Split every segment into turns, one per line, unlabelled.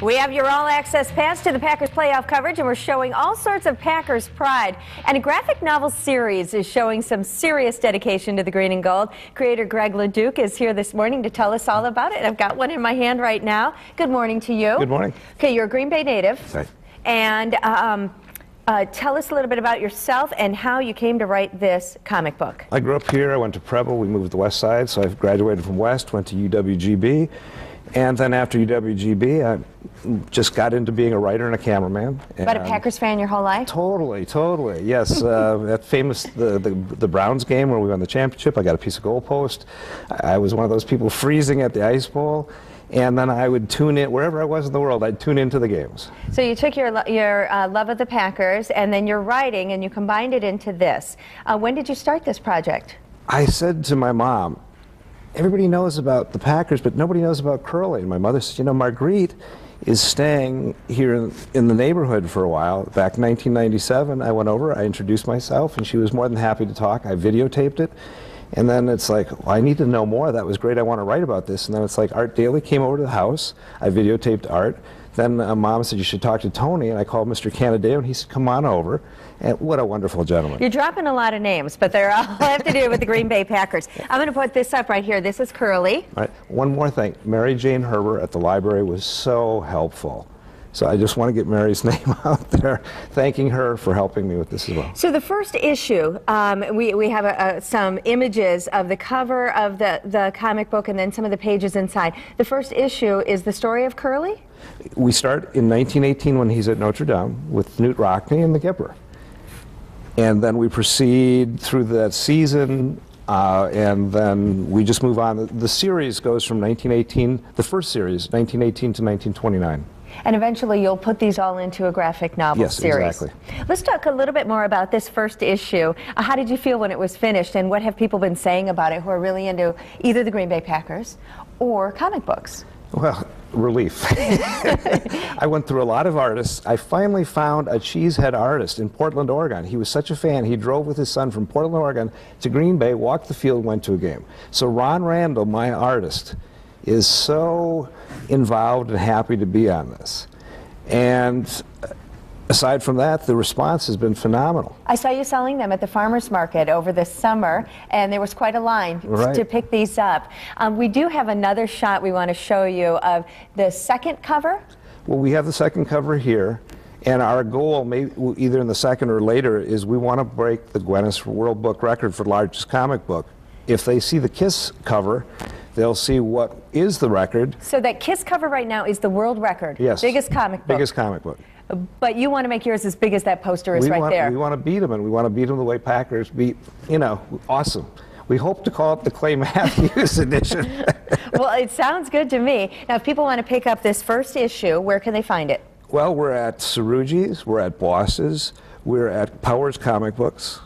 We have your all-access pass to the Packers playoff coverage, and we're showing all sorts of Packers pride. And a graphic novel series is showing some serious dedication to the green and gold. Creator Greg Le Duc is here this morning to tell us all about it. I've got one in my hand right now. Good morning to you.
Good morning.
Okay, you're a Green Bay native.
Right.
And tell us a little bit about yourself and how you came to write this comic book.
I grew up here. I went to Preble. We moved to the West Side, so I graduated from West, went to UWGB. And then after UWGB, I just got into being a writer and a cameraman.
But a Packers fan your whole life?
Totally, totally. Yes, that famous, the Browns game where we won the championship, I got a piece of goalpost. I was one of those people freezing at the ice bowl. And then I would tune in, wherever I was in the world, I'd tune into the games.
So you took your love of the Packers and then your writing and you combined it into this. When did you start this project?
I said to my mom, everybody knows about the Packers, but nobody knows about Curly. And my mother said, you know, Marguerite is staying here in the neighborhood for a while. Back in 1997, I went over, I introduced myself, and she was more than happy to talk. I videotaped it. And then it's like, well, I need to know more. That was great. I want to write about this. And then it's like Art Daly came over to the house. I videotaped Art. Then Mom said, you should talk to Tony. And I called Mr. Canadeo, and he said, come on over. And what a wonderful gentleman. You're
dropping a lot of names, but they're all have to do with the Green Bay Packers. I'm going to put this up right here. This is Curly.
All right. One more thing. Mary Jane Herber at the library was so helpful. So I just want to get Mary's name out there, thanking her for helping me with this as well.
So the first issue, we have some images of the cover of the comic book and then some of the pages inside. The first issue is the story of Curly?
We start in 1918 when he's at Notre Dame with Knute Rockne and the Gipper. And then we proceed through that season, and then we just move on. The series goes from 1918, the first series, 1918 to 1929.
And eventually you'll put these all into a graphic novel series.
Yes, exactly.
Let's talk a little bit more about this first issue. How did you feel when it was finished, and what have people been saying about it who are really into either the Green Bay Packers or comic books?
Well, relief. I went through a lot of artists. I finally found a cheesehead artist in Portland, Oregon. He was such a fan. He drove with his son from Portland, Oregon to Green Bay, walked the field, went to a game. So Ron Randall, my artist, is so involved and happy to be on this. And aside from that, the response has been phenomenal.
I saw you selling them at the farmers market over the summer, and there was quite a line to pick these up. We do have another shot we want to show you of the second cover.
Well, we have the second cover here, and our goal, maybe either in the second or later, is we want to break the Guinness World Book record for largest comic book. If they see the Kiss cover, they'll see what is the record.
So that Kiss cover right now is the world record.
Yes.
Biggest comic book.
Biggest comic book.
But you want to make yours as big as that poster is there.
We want to beat them, and we want to beat them the way Packers beat, you know, awesome. We hope to call it the Clay Matthews edition.
Well, it sounds good to me. Now, if people want to pick up this first issue, where can they find it?
Well, we're at Cerrugi's, we're at Boss's, we're at Powers Comic Books,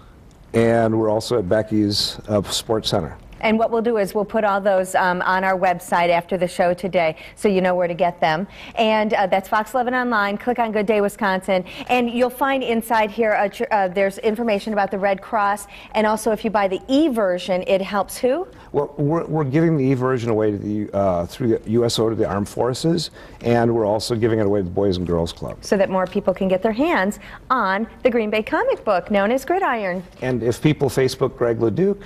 and we're also at Becky's Sports Center.
And what we'll do is we'll put all those on our website after the show today, so you know where to get them. And that's Fox 11 Online. Click on Good Day Wisconsin, and you'll find inside here there's information about the Red Cross, and also if you buy the e-version, it helps who?
Well, we're giving the e-version away to the through the USO to the Armed Forces, and we're also giving it away to the Boys and Girls Club.
So that more people can get their hands on the Green Bay comic book, known as Gridiron.
And if people Facebook Greg Le Duc,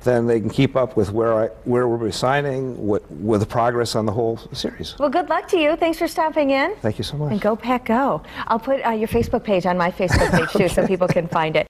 then they can keep up with where we'll be signing, with the progress on the whole series.
Well, good luck to you. Thanks for stopping in.
Thank you so much.
And go Pack Go. I'll put your Facebook page on my Facebook page, too, so people can find it.